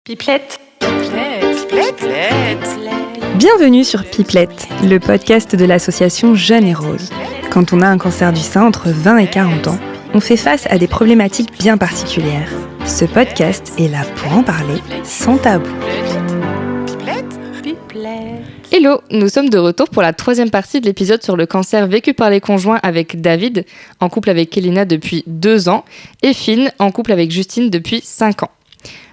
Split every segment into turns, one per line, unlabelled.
Pipelette.
Bienvenue sur Pipelette, le podcast de l'association Jeune et Rose. Quand on a un cancer du sein entre 20 et 40 ans, on fait face à des problématiques bien particulières. Ce podcast est là pour en parler sans tabou.
Hello, nous sommes de retour pour la troisième partie de l'épisode sur le cancer vécu par les conjoints avec David, en couple avec Elena depuis 2 ans, et Finn, en couple avec Justine depuis 5 ans.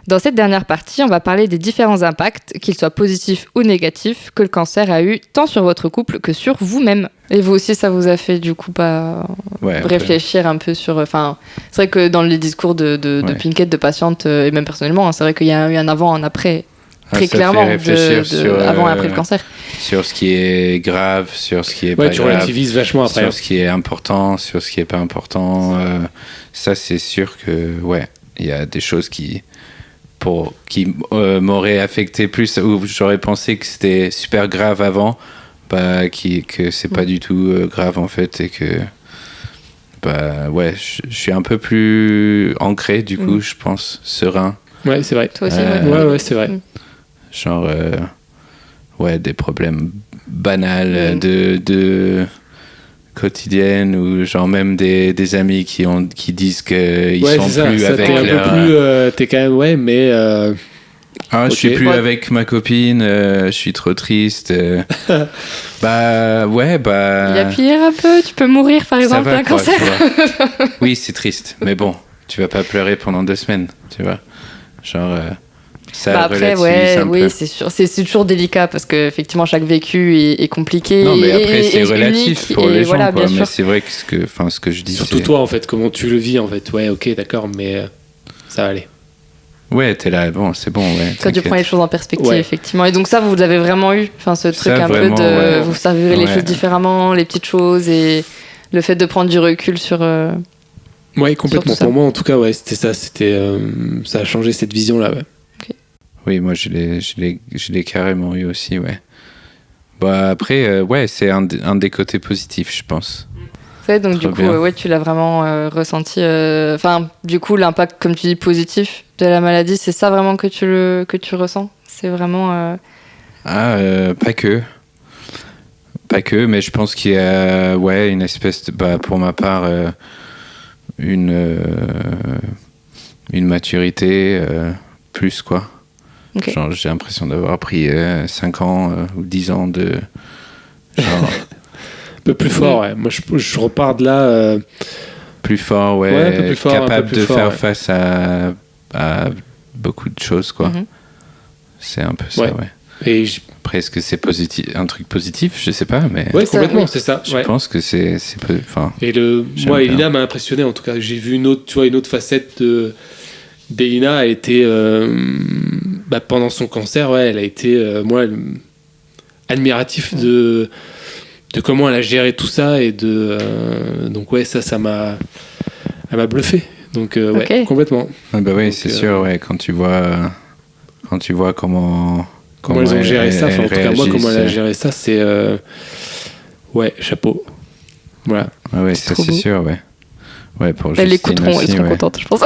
Dans cette dernière partie, on va parler des différents impacts, qu'ils soient positifs ou négatifs, que le cancer a eu tant sur votre couple que sur vous-même. Et vous aussi, ça vous a fait du coup pas réfléchir un peu sur... Enfin, c'est vrai que dans les discours de Pinkett, de patiente, et même personnellement, c'est vrai qu'il y a eu un avant, un après, très clairement,
sur,
avant et après le cancer.
Sur ce qui est grave, sur ce qui est pas grave.
Tu relativises vachement après.
Sur ce qui est important, sur ce qui est pas important. Ça, c'est sûr que, il y a des choses qui m'auraient affecté plus, ou j'aurais pensé que c'était super grave avant, que c'est pas du tout grave en fait, et que je suis un peu plus ancré du coup, je pense, serein.
Ouais, c'est vrai.
Toi aussi,
ouais, c'est vrai.
Genre, des problèmes banals de quotidienne, ou genre même des amis qui disent qu'ils sont plus avec leur...
t'es quand même, mais...
je suis plus avec ma copine, je suis trop triste. Il
y a pire un peu, tu peux mourir par exemple d'un cancer.
Oui, c'est triste, mais bon, tu vas pas pleurer pendant 2 semaines, tu vois. Genre... ça
après, c'est sûr, c'est toujours délicat parce que effectivement chaque vécu est compliqué.
Non, mais après c'est relatif
unique,
pour les gens,
voilà,
quoi. Mais
sûr.
c'est vrai que ce que je dis.
Surtout toi, en fait, comment tu le vis, en fait. Ouais, ok, d'accord, mais ça va aller.
Ouais, t'es là, bon, c'est bon, ouais.
Quand tu prends les choses en perspective, effectivement. Et donc ça, vous l'avez vraiment eu, ce truc
ça,
un
vraiment,
peu de, vous savez les
Ouais.
choses différemment, les petites choses et le fait de prendre du recul sur.
Ouais, complètement.
Sur tout ça.
Pour moi, en tout cas, c'était ça. Ça a changé cette vision-là, ouais.
Oui, moi je l'ai carrément eu aussi, ouais. Après, c'est un des côtés positifs, je pense.
Ouais, donc
Très
du coup,
bien.
tu l'as vraiment ressenti. Du coup, l'impact, comme tu dis, positif de la maladie, c'est ça vraiment que tu ressens. C'est vraiment.
Pas que, mais je pense qu'il y a, une espèce de, pour ma part, une maturité plus, quoi.
Okay.
Genre, j'ai l'impression d'avoir pris 5 ans ou 10 ans de... Genre,
Un peu plus fort, ouais. Moi, je repars de là...
plus fort,
un peu plus fort,
capable
plus
de
fort,
faire face à beaucoup de choses, quoi.
Mm-hmm.
C'est un peu ça,
Et
Après, est-ce que c'est un truc positif? Je sais pas, mais...
ouais, complètement, c'est ça.
Je pense que c'est
Et
j'aime
moi,
bien.
Elina m'a impressionné, en tout cas. J'ai vu une autre facette d'Elina. A été... pendant son cancer, elle a été, admiratif de comment elle a géré tout ça, et donc ça m'a bluffé. Donc
Ok.
complètement.
C'est sûr, quand tu vois comment
ils ont géré ça, en tout cas moi, comment elle a
réagissent.
géré ça, c'est chapeau. Voilà.
Ça
trop
c'est
beau.
sûr, ouais, pour
Elles
Justine
l'écouteront, elles
aussi,
seront
ouais.
contentes, je pense.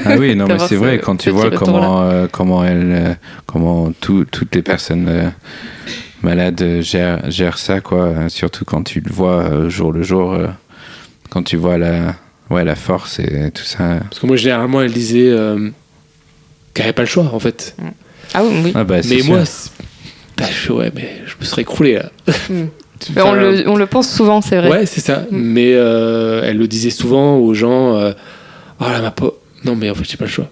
Ah oui, non, mais
D'avoir
c'est vrai,
ce
quand tu
petit
vois
retour-là.
comment toutes les personnes malades gèrent ça, quoi. Surtout quand tu le vois jour le jour, quand tu vois la force et tout ça.
Parce que moi, généralement, elle disait qu'elle n'avait pas le choix, en fait.
Ah oui.
Ah bah, c'est
Mais
sûr.
moi, mais je me serais écroulé, là.
Mais on le pense souvent, c'est vrai.
Ouais, c'est ça. Mais elle le disait souvent aux gens. Oh là, ma peau. Non, mais en fait, j'ai pas le choix.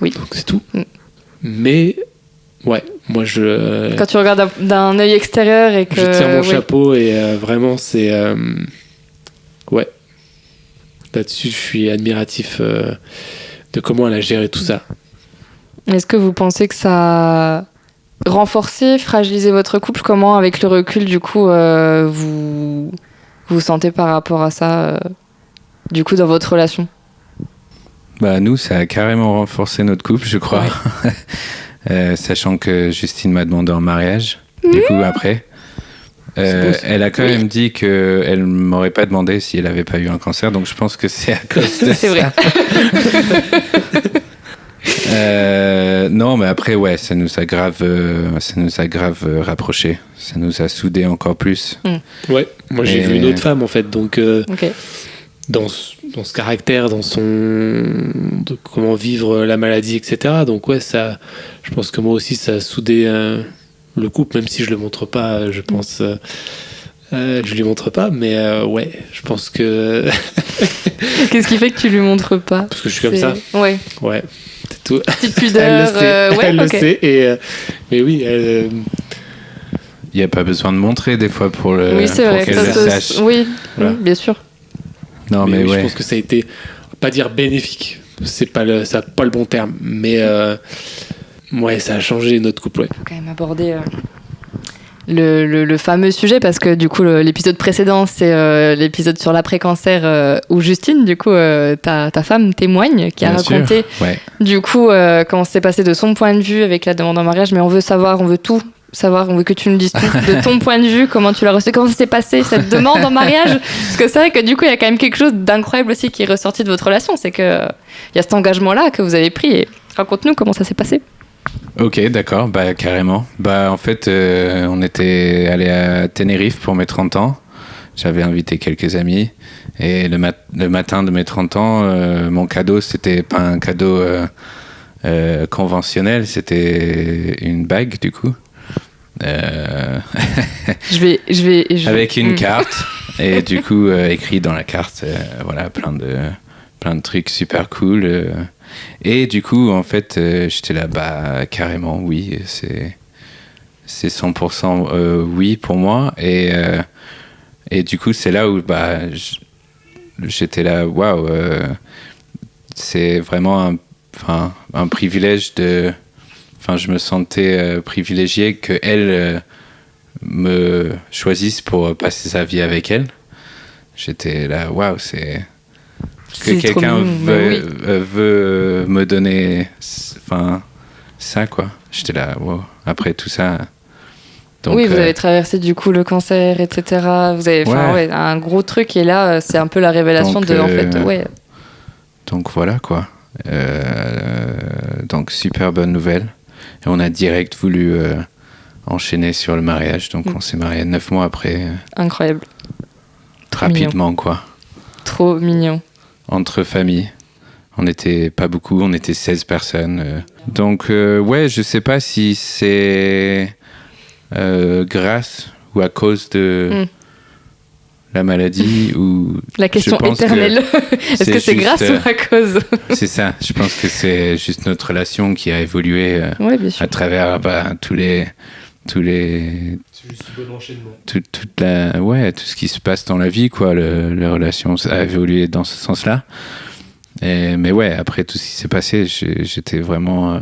Oui.
Donc c'est tout. Mais moi je.
Quand tu regardes d'un œil extérieur et que.
Je tire mon chapeau, et vraiment c'est. Ouais. Là-dessus, je suis admiratif de comment elle a géré tout ça.
Est-ce que vous pensez que ça a renforcé, fragilisé votre couple? Comment, avec le recul, du coup, vous sentez par rapport à ça, du coup, dans votre relation?
Nous, ça a carrément renforcé notre couple, je crois. Sachant que Justine m'a demandé en mariage, du coup, après. Elle a quand même dit qu'elle ne m'aurait pas demandé si elle n'avait pas eu un cancer, donc je pense que c'est à cause de
C'est
ça.
vrai.
Non, mais après, ouais, ça nous a grave rapprochés. Ça nous a soudés encore plus.
Ouais, moi j'ai vu une autre femme en fait, donc
Ok.
dans ce caractère, de comment vivre la maladie, etc. Donc ouais, ça, je pense que moi aussi ça a soudé le couple, même si je le montre pas, je pense. Je lui montre pas, mais ouais, je pense que.
Qu'est-ce qui fait que tu lui montres pas?
Parce que je suis comme ça.
Ouais.
Ouais, c'est tout.
Petite pudeur.
Elle le
ok.
sait, mais oui,
Il n'y a pas besoin de montrer des fois pour
Oui, c'est vrai.
qu'elle le sache.
Oui,
Voilà.
bien sûr.
Non, mais
oui,
ouais.
je pense que ça a été, pas dire bénéfique, ça n'a pas le bon terme, mais ouais, ça a changé notre couple, ouais.
Faut quand même aborder le fameux sujet, parce que du coup l'épisode précédent c'est l'épisode sur l'après-cancer où Justine, du coup ta femme témoigne, qui a
Bien sûr.
raconté
Ouais.
du coup comment c'est passé de son point de vue avec la demande en mariage. Mais on veut savoir, on veut tout savoir, on veut que tu nous dises tout de ton point de vue, comment tu l'as reçu, comment ça s'est passé cette demande en mariage, parce que c'est vrai que du coup il y a quand même quelque chose d'incroyable aussi qui est ressorti de votre relation, c'est que il y a cet engagement là que vous avez pris. Et raconte-nous comment ça s'est passé.
Ok, d'accord, bah carrément. Bah en fait, on était allé à Tenerife pour mes 30 ans. J'avais invité quelques amis. Et le matin de mes 30 ans, mon cadeau, c'était pas un cadeau conventionnel, c'était une bague du coup.
Je vais
Avec une carte. Et du coup, écrit dans la carte, voilà, plein de trucs super cool. Et du coup, en fait, j'étais là, bah, carrément, oui, c'est 100% oui pour moi. Et du coup, c'est là où bah, j'étais là, waouh, c'est vraiment un privilège de. Enfin, je me sentais privilégié qu'elle me choisisse pour passer sa vie avec elle. J'étais là, waouh, c'est. Que quelqu'un veut me donner ça, quoi. J'étais là, wow. Après tout ça. Donc,
oui, vous avez traversé du coup le cancer, etc. Vous avez fait un gros truc, et là, c'est un peu la révélation
donc,
en fait, ouais.
Donc voilà, quoi. Donc super bonne nouvelle. Et on a direct voulu enchaîner sur le mariage. Donc on s'est mariés 9 mois après.
Incroyable.
Rapidement, quoi.
Trop mignon.
Entre familles. On n'était pas beaucoup, on était 16 personnes. Donc, ouais, je sais pas si c'est grâce ou à cause de la maladie ou...
La question éternelle. Est-ce que c'est grâce ou à cause?
C'est ça, je pense que c'est juste notre relation qui a évolué à travers tout ce qui se passe dans la vie, quoi. La relation a évolué dans ce sens-là. Mais ouais, après tout ce qui s'est passé, j'étais vraiment...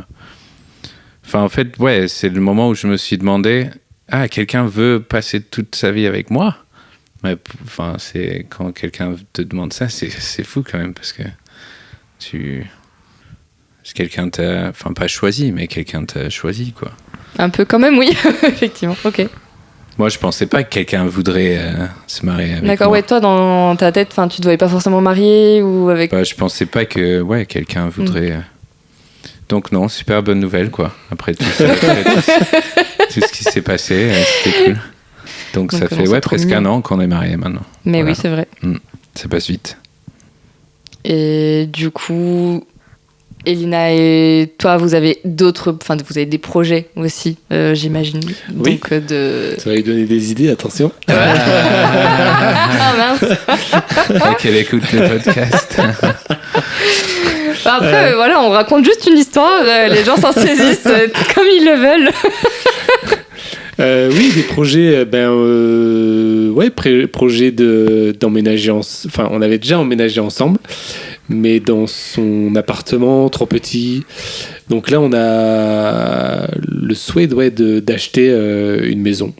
Enfin, en fait, ouais, c'est le moment où je me suis demandé, quelqu'un veut passer toute sa vie avec moi? Mais, enfin, c'est quand quelqu'un te demande ça, c'est fou quand même, parce que quelqu'un t'a... Enfin, pas choisi, mais quelqu'un t'a choisi, quoi.
Un peu quand même, oui, effectivement, ok.
Moi, je pensais pas que quelqu'un voudrait se marier avec moi.
D'accord, ouais, toi, dans ta tête, tu te voyais pas forcément marié ou avec...
Bah, je pensais pas que quelqu'un voudrait... Donc non, super bonne nouvelle, quoi. Après tout ça, tout ce qui s'est passé, c'était cool. Donc ça fait presque un an qu'on est mariés maintenant.
Mais voilà. Oui, c'est vrai.
Ça passe vite.
Et du coup... Elina et toi, vous avez vous avez des projets aussi, j'imagine.
Oui.
Donc,
ça va lui donner des idées, attention.
Ah mince.
Qu'elle écoute le podcast.
Après, voilà, on raconte juste une histoire, les gens s'en saisissent comme ils le veulent.
Oui, des projets, projet d'emménager enfin, on avait déjà emménagé ensemble, mais dans son appartement trop petit. Donc là, on a le souhait d'acheter une maison.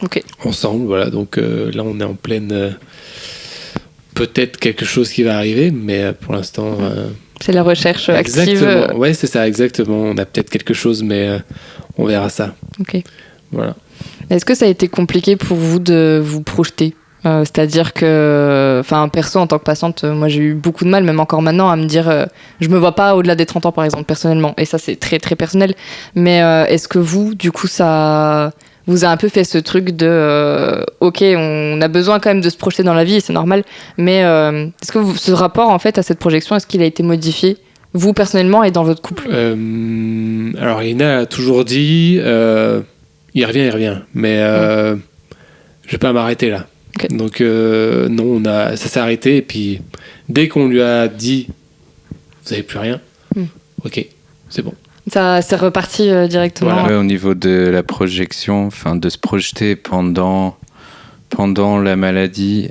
Ok.
Ensemble, voilà. Donc là, on est en pleine... peut-être quelque chose qui va arriver, mais pour l'instant...
c'est la recherche active.
Exactement. Ouais, c'est ça, exactement. On a peut-être quelque chose, mais on verra ça.
Ok.
Voilà.
Est-ce que ça a été compliqué pour vous de vous projeter C'est-à-dire que, perso, en tant que patiente, moi j'ai eu beaucoup de mal, même encore maintenant, à me dire je me vois pas au-delà des 30 ans, par exemple, personnellement. Et ça, c'est très, très personnel. Mais est-ce que vous, du coup, ça vous a un peu fait ce truc de ok, on a besoin quand même de se projeter dans la vie, et c'est normal. Mais est-ce que ce rapport, en fait, à cette projection, est-ce qu'il a été modifié, vous, personnellement, et dans votre couple ?
Alors, Ina a toujours dit il revient. Mais je vais pas m'arrêter là. Okay. Donc non, ça s'est arrêté, et puis dès qu'on lui a dit vous avez plus rien, ok, c'est bon.
Ça c'est reparti directement.
Voilà. Ouais, au niveau de la projection, de se projeter pendant la maladie,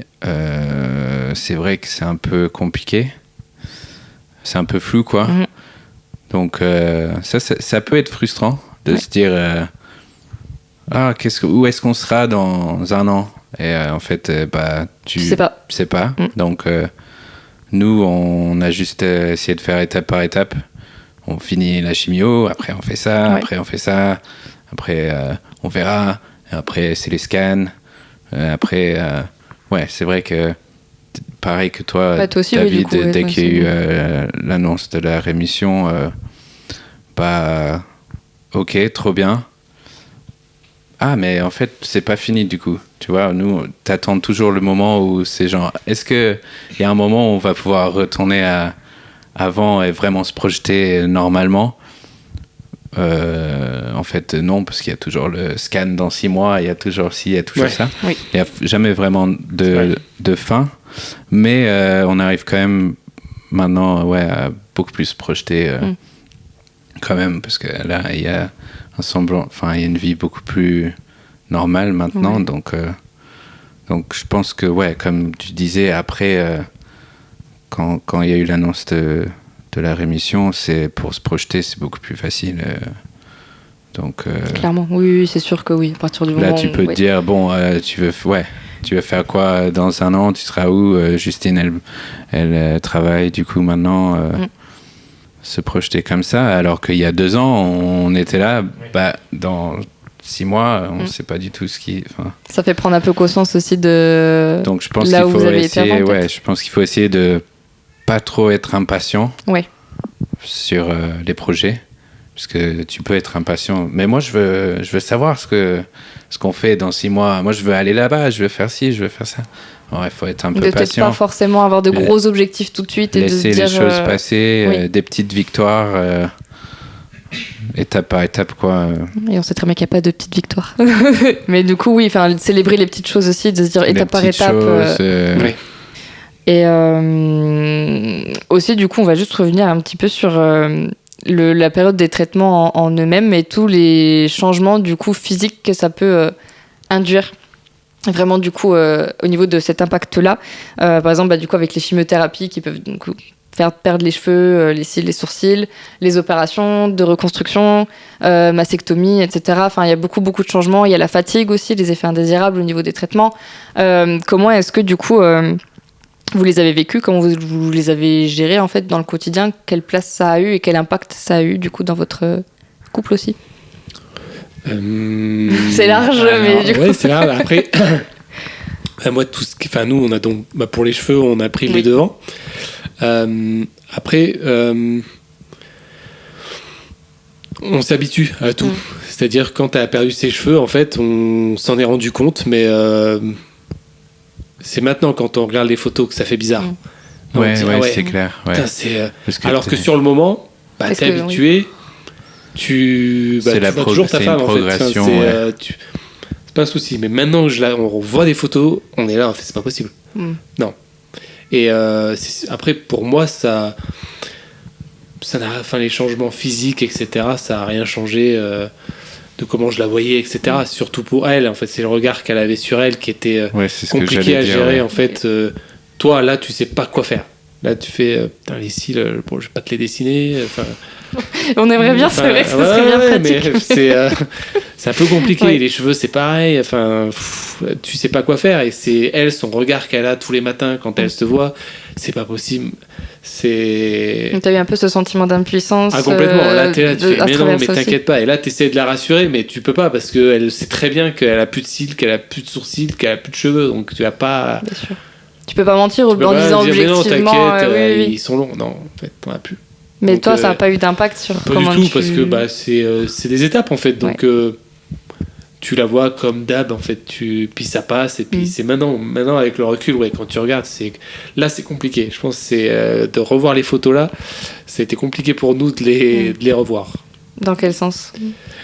c'est vrai que c'est un peu compliqué, c'est un peu flou quoi. Donc ça peut être frustrant de se dire où est-ce qu'on sera dans un an. Et en fait, tu sais pas. Donc, nous, on a juste essayé de faire étape par étape. On finit la chimio, après on fait ça, après on fait ça, après on verra, après c'est les scans. Après, c'est vrai que, pareil que toi,
toi aussi,
David,
oui,
dès qu'il y a eu l'annonce de la rémission, ok, trop bien. Ah, mais en fait, c'est pas fini du coup. Tu vois, nous, t'attends toujours le moment où c'est genre, est-ce qu'il y a un moment où on va pouvoir retourner à avant et vraiment se projeter normalement ? En fait, non, parce qu'il y a toujours le scan dans 6 mois, il y a toujours ci, il y a toujours ça.
Oui.
Il n'y a jamais vraiment de fin. Mais on arrive quand même maintenant à beaucoup plus se projeter quand même, parce que là, il y a un semblant, il y a une vie beaucoup plus normale maintenant. Donc je pense que, comme tu disais, après, quand il y a eu l'annonce de la rémission, c'est pour se projeter, c'est beaucoup plus facile. Donc,
clairement, oui, c'est sûr que oui. À partir du moment
là, tu peux te dire, bon, tu veux faire quoi dans un an ? Tu seras où ? Justine, elle travaille du coup maintenant. Se projeter comme ça, alors qu'il y a 2 ans, on était là, dans 6 mois, on ne sait pas du tout ce qui...
Ça fait prendre un peu conscience aussi de
donc, je pense
là
qu'il
où
faut
vous avez
essayer,
été avant,
je pense qu'il faut essayer de pas trop être impatient sur les projets, parce que tu peux être impatient. Mais moi, je veux savoir ce qu'on fait dans 6 mois. Moi, je veux aller là-bas, je veux faire ci, je veux faire ça. Il faut être un peu patient.
Peut-être pas forcément avoir de gros objectifs tout de suite. Et
laisser
de se dire,
les choses passer, des petites victoires, étape par étape, quoi.
Et on sait très bien qu'il n'y a pas de petites victoires. Mais du coup, célébrer les petites choses aussi, de se dire étape par étape. Et aussi, du coup, on va juste revenir un petit peu sur la période des traitements en eux-mêmes et tous les changements, du coup, physiques que ça peut induire. Vraiment, du coup, au niveau de cet impact-là, par exemple, du coup, avec les chimiothérapies qui peuvent donc, faire perdre les cheveux, les cils, les sourcils, les opérations de reconstruction, mastectomie, etc. Il y a beaucoup de changements. Il y a la fatigue aussi, les effets indésirables au niveau des traitements. Comment est-ce que, du coup, vous les avez vécus ? Comment vous les avez gérés, en fait, dans le quotidien ? Quelle place ça a eu et quel impact ça a eu, du coup, dans votre couple aussi ? C'est large, mais du coup...
c'est large. Après, moi, nous, on a donc, pour les cheveux, on a pris les devants. Après, on s'habitue à tout. C'est-à-dire, quand tu as perdu ses cheveux, en fait, on s'en est rendu compte, mais c'est maintenant, quand on regarde les photos, que ça fait bizarre.
C'est clair.
Putain, alors que sur le moment, t'es habitué.
C'est
toujours ta femme, en fait. C'est pas un souci. Mais maintenant, on voit des photos, on est là, en fait, c'est pas possible. Non. Et après, pour moi, les changements physiques, etc., ça n'a rien changé de comment je la voyais, etc. Surtout pour elle, en fait, c'est le regard qu'elle avait sur elle qui était compliqué à gérer. En fait, toi, là, tu sais pas quoi faire. Là, tu fais, les cils, je vais pas te les dessiner.
On aimerait bien, c'est vrai que ça serait bien pratique.
Mais C'est un peu compliqué.
Oui.
Les cheveux, c'est pareil. Enfin, tu sais pas quoi faire. Et c'est elle, son regard qu'elle a tous les matins quand elle te voit, c'est pas possible. C'est.
Donc, t'as eu un peu ce sentiment d'impuissance.
Ah, complètement. Là, t'es là, tu fais,
à
mais non,
travers
mais
ça aussi.
t'inquiète pas. Et là, t'essaies de la rassurer, mais tu peux pas parce qu'elle sait très bien qu'elle a plus de cils, qu'elle a plus de sourcils, qu'elle a plus de cheveux. Donc, tu vas pas.
Bien sûr. Tu peux pas mentir
Tu peux
en
pas
disant
dire, mais non,
objectivement.
t'inquiète,
Oui, oui.
ils sont longs. Non, en fait, t'en as plus.
Mais
Donc,
toi, ça n'a pas eu d'impact sur
Pas
comment
du tout,
tu...
parce que c'est des étapes en fait. Donc tu la vois comme d'hab en fait. Puis ça passe. Et puis c'est maintenant avec le recul, ouais, quand tu regardes, là c'est compliqué. Je pense que c'est de revoir les photos là. C'était compliqué pour nous de les revoir.
Dans quel sens?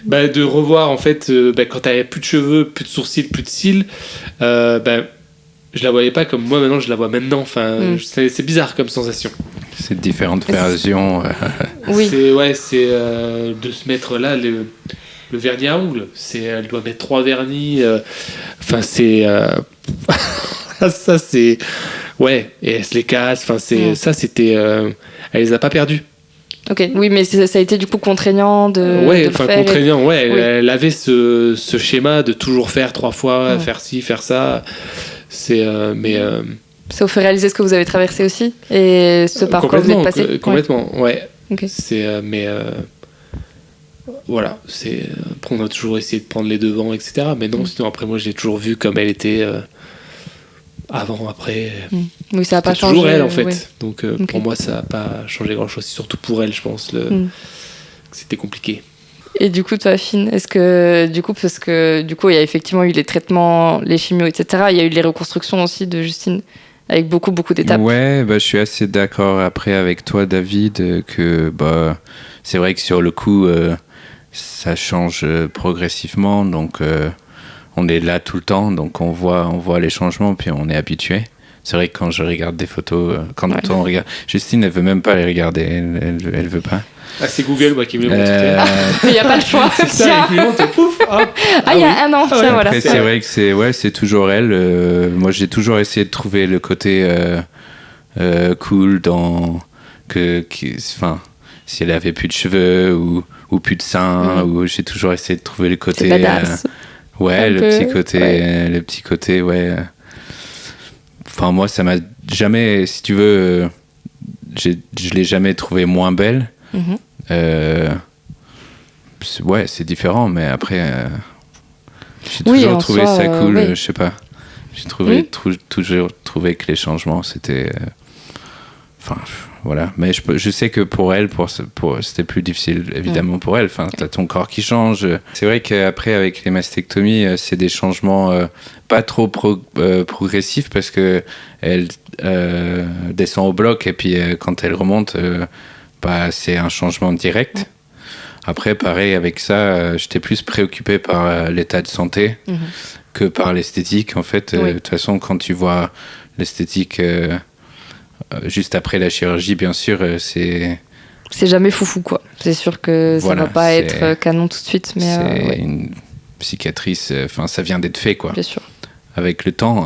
De revoir en fait quand t'avais plus de cheveux, plus de sourcils, plus de cils. Je la voyais pas comme moi maintenant je la vois maintenant. Enfin, c'est bizarre comme sensation.
C'est différentes versions.
Oui.
C'est de se mettre là le vernis à ongles. Elle doit mettre 3 vernis. Enfin, c'est ça c'est ouais. Et elle se les casse. Enfin, ça c'était. Elle les a pas perdus.
Ok. Oui, mais ça a été du coup contraignant de.
Ouais,
de
enfin
faire
contraignant. Ouais,
Oui.
elle avait ce schéma de toujours faire 3 fois, faire ci, faire ça. C'est
Ça vous fait réaliser ce que vous avez traversé aussi et ce par quoi vous êtes passé.
Complètement, ouais.
Ok.
Voilà, après on a toujours essayé de prendre les devants, etc. Mais non, sinon après moi j'ai toujours vu comme elle était avant, après.
Oui, ça n'a pas
C'était
changé.
toujours elle en fait.
Oui.
Donc
Ok.
pour moi ça n'a pas changé grand chose. Surtout pour elle, je pense que c'était compliqué.
Et du coup, toi, Finn, est-ce que parce que du coup, il y a effectivement eu les traitements, les chimios, etc. Il y a eu les reconstructions aussi de Justine avec beaucoup d'étapes.
Ouais, je suis assez d'accord après avec toi, David, que c'est vrai que sur le coup, ça change progressivement, donc on est là tout le temps, donc on voit les changements, puis on est habitué. C'est vrai que quand je regarde des photos, on regarde, Justine, elle veut même pas les regarder, elle veut pas.
Ah, c'est Google moi qui me le montre.
Il n'y a pas le choix.
C'est ça, il me montre, pouf.
Il y a un an, tiens, voilà.
Après, c'est vrai que c'est toujours elle. Moi, j'ai toujours essayé de trouver le côté cool si elle avait plus de cheveux ou plus de seins, ou j'ai toujours essayé de trouver le côté.
C'est badass.
Le petit côté, ouais. Enfin, moi, ça m'a jamais, si tu veux, je l'ai jamais trouvée moins belle. C'est différent, mais après, j'ai toujours trouvé ça cool. Je sais pas. J'ai toujours trouvé que les changements, c'était. Voilà. Mais je sais que pour elle, c'était plus difficile, évidemment, pour elle. Enfin, t'as ton corps qui change. C'est vrai qu'après, avec les mastectomies, c'est des changements pas trop progressifs parce que elle descend au bloc et puis quand elle remonte, c'est un changement direct. Après, pareil, avec ça, j'étais plus préoccupé par l'état de santé que par l'esthétique. En fait, de toute façon, quand tu vois l'esthétique juste après la chirurgie, bien sûr, c'est
jamais foufou, quoi. C'est sûr que ça va pas être canon tout de suite, mais
c'est une cicatrice. Enfin, ça vient d'être fait, quoi.
Bien sûr.
Avec le temps,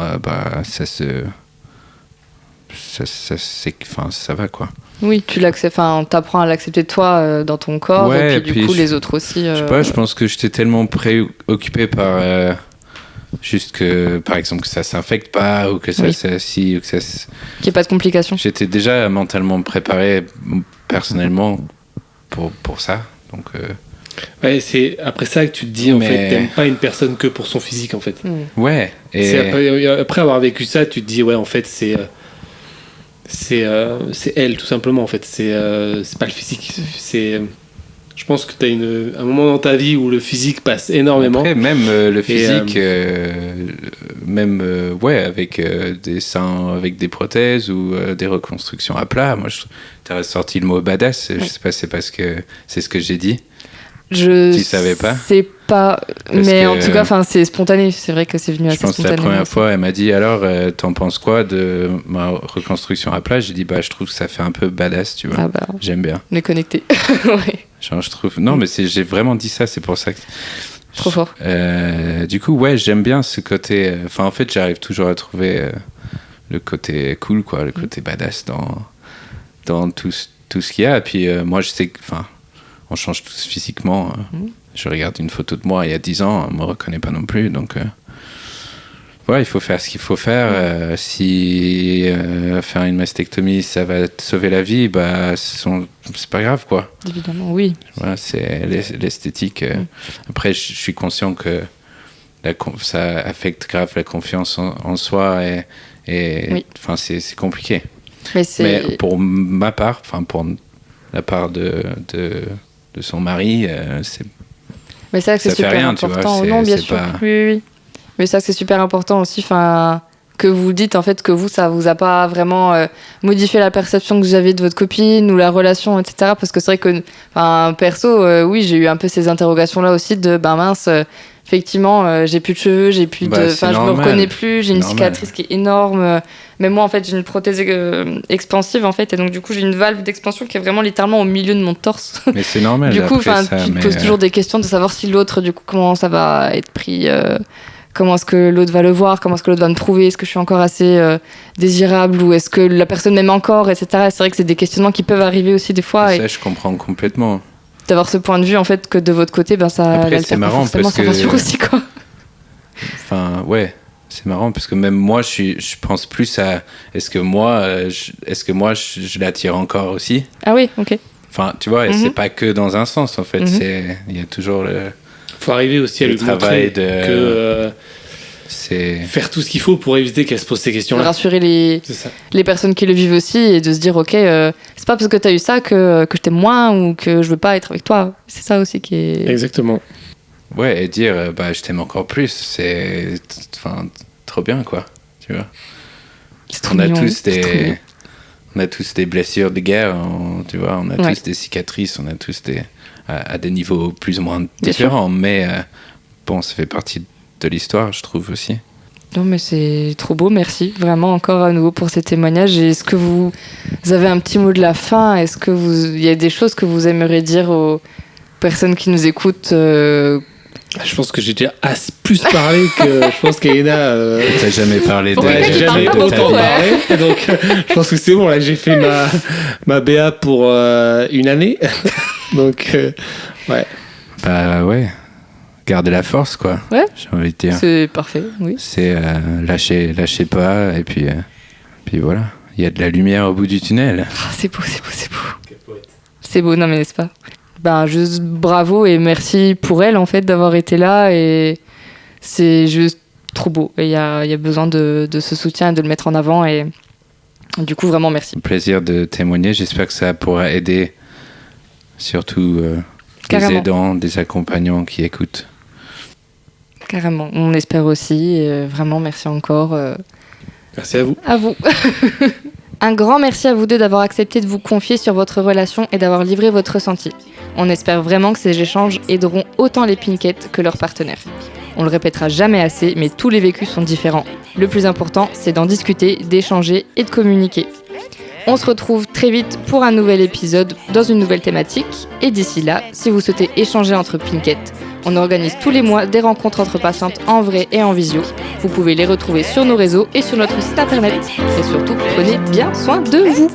ça va, quoi.
Oui, tu l'acceptes. Enfin, t'apprends à l'accepter toi dans ton corps, et puis du coup les autres aussi.
Je sais pas. Je pense que j'étais tellement préoccupé par juste que, par exemple, que ça s'infecte pas ou que ça ou que ça.
Qu'il n'y ait pas de complications.
J'étais déjà mentalement préparé personnellement pour ça, donc.
Ouais, c'est après ça que tu te dis en fait, t'aimes pas une personne que pour son physique en fait.
Ouais.
Et après avoir vécu ça, tu te dis ouais en fait c'est elle tout simplement en fait. C'est pas le physique. Je pense que t'as un moment dans ta vie où le physique passe énormément.
Après même le physique, avec des seins avec des prothèses ou des reconstructions à plat. Moi, t'as ressorti le mot badass. Je sais pas, c'est parce que c'est ce que j'ai dit.
Tu
savais pas?
C'est pas, mais en tout cas, c'est spontané. C'est vrai que c'est venu assez spontanément.
Je pense que la première fois, elle m'a dit alors, t'en penses quoi de ma reconstruction à plat? J'ai dit je trouve que ça fait un peu badass, tu vois. J'aime bien.
On est connectés. Ouais.
Genre, je trouve. Non, mais j'ai vraiment dit ça. C'est pour ça que.
Trop fort.
Du coup, j'aime bien ce côté. En fait, j'arrive toujours à trouver le côté cool, quoi, le côté badass dans tout ce qu'il y a. Et puis moi, je sais que. on change tous physiquement. Je regarde une photo de moi il y a 10 ans, on me reconnaît pas non plus, donc ouais, il faut faire ce qu'il faut faire. Si faire une mastectomie, ça va te sauver la vie, bah c'est pas grave, quoi.
Évidemment, oui.
Voilà, c'est l'esthétique. Après, je suis conscient que ça affecte grave la confiance en soi et enfin, c'est compliqué. Mais pour ma part, enfin pour la part de son mari,
mais c'est vrai que c'est super
rien,
important.
Tu vois,
non, bien sûr.
pas...
Oui. Mais ça, c'est super important aussi. Enfin, que vous dites en fait que vous, ça vous a pas vraiment modifié la perception que vous avez de votre copine ou la relation, etc. Parce que c'est vrai que, perso, oui, j'ai eu un peu ces interrogations-là aussi de, mince. Effectivement, j'ai plus de cheveux, j'ai plus de, je me reconnais plus, j'ai une cicatrice qui est énorme. Mais moi, en fait, j'ai une prothèse expansive, en fait, et donc du coup, j'ai une valve d'expansion qui est vraiment littéralement au milieu de mon torse.
Mais c'est normal.
Du coup, tu te poses toujours des questions de savoir si l'autre, du coup, comment ça va être pris, comment est-ce que l'autre va le voir, comment est-ce que l'autre va me trouver, est-ce que je suis encore assez désirable ou est-ce que la personne m'aime encore, etc. C'est vrai que c'est des questionnements qui peuvent arriver aussi des fois.
Ça, je comprends complètement.
D'avoir ce point de vue en fait que de votre côté ça
après c'est marrant parce que
rassure aussi, quoi.
Enfin ouais, c'est marrant parce que même moi je pense plus à est-ce que moi je l'attire encore aussi.
Ah oui, OK.
Enfin tu vois, c'est pas que dans un sens en fait, il y a toujours le
faut arriver aussi à lui montrer que faire tout ce qu'il faut pour éviter qu'elle se pose ces questions-là.
De rassurer les personnes qui le vivent aussi et de se dire ok, c'est pas parce que t'as eu ça que je t'aime moins ou que je veux pas être avec toi. C'est ça aussi qui est...
Exactement.
Ouais, et dire je t'aime encore plus, c'est trop bien, quoi, tu vois. On a tous des blessures de guerre, tu vois, on a tous des cicatrices, on a tous à des niveaux plus ou moins différents, mais bon, ça fait partie de l'histoire, je trouve aussi.
Non, mais c'est trop beau, merci vraiment encore à nouveau pour ces témoignages. Et est-ce que vous avez un petit mot de la fin? Est-ce que il y a des choses que vous aimeriez dire aux personnes qui nous écoutent?
Je pense que j'ai déjà plus parlé que je pense qu'Elena.
T'as jamais parlé de.
Ouais, j'ai jamais autant parlé. Donc, je pense que c'est bon. Là, j'ai fait ma BA pour une année. Donc, ouais.
Bah ouais. Garder la force, quoi.
Ouais.
J'ai envie de dire.
C'est parfait, oui.
C'est lâcher pas, et puis voilà. Il y a de la lumière au bout du tunnel.
Oh, c'est beau, c'est beau, c'est beau. C'est beau, non mais n'est-ce pas? Juste bravo et merci pour elle en fait d'avoir été là et c'est juste trop beau. Et il y a besoin de ce soutien et de le mettre en avant et du coup vraiment merci.
Plaisir de témoigner. J'espère que ça pourra aider surtout des aidants, des accompagnants qui écoutent.
Carrément, on espère aussi. Et vraiment, merci encore.
Merci à vous.
À vous. Un grand merci à vous deux d'avoir accepté de vous confier sur votre relation et d'avoir livré votre ressenti. On espère vraiment que ces échanges aideront autant les Pinkettes que leurs partenaires. On le répétera jamais assez, mais tous les vécus sont différents. Le plus important, c'est d'en discuter, d'échanger et de communiquer. On se retrouve très vite pour un nouvel épisode dans une nouvelle thématique. Et d'ici là, si vous souhaitez échanger entre Pinkettes, on organise tous les mois des rencontres entre patientes en vrai et en visio. Vous pouvez les retrouver sur nos réseaux et sur notre site internet. Et surtout, prenez bien soin de vous.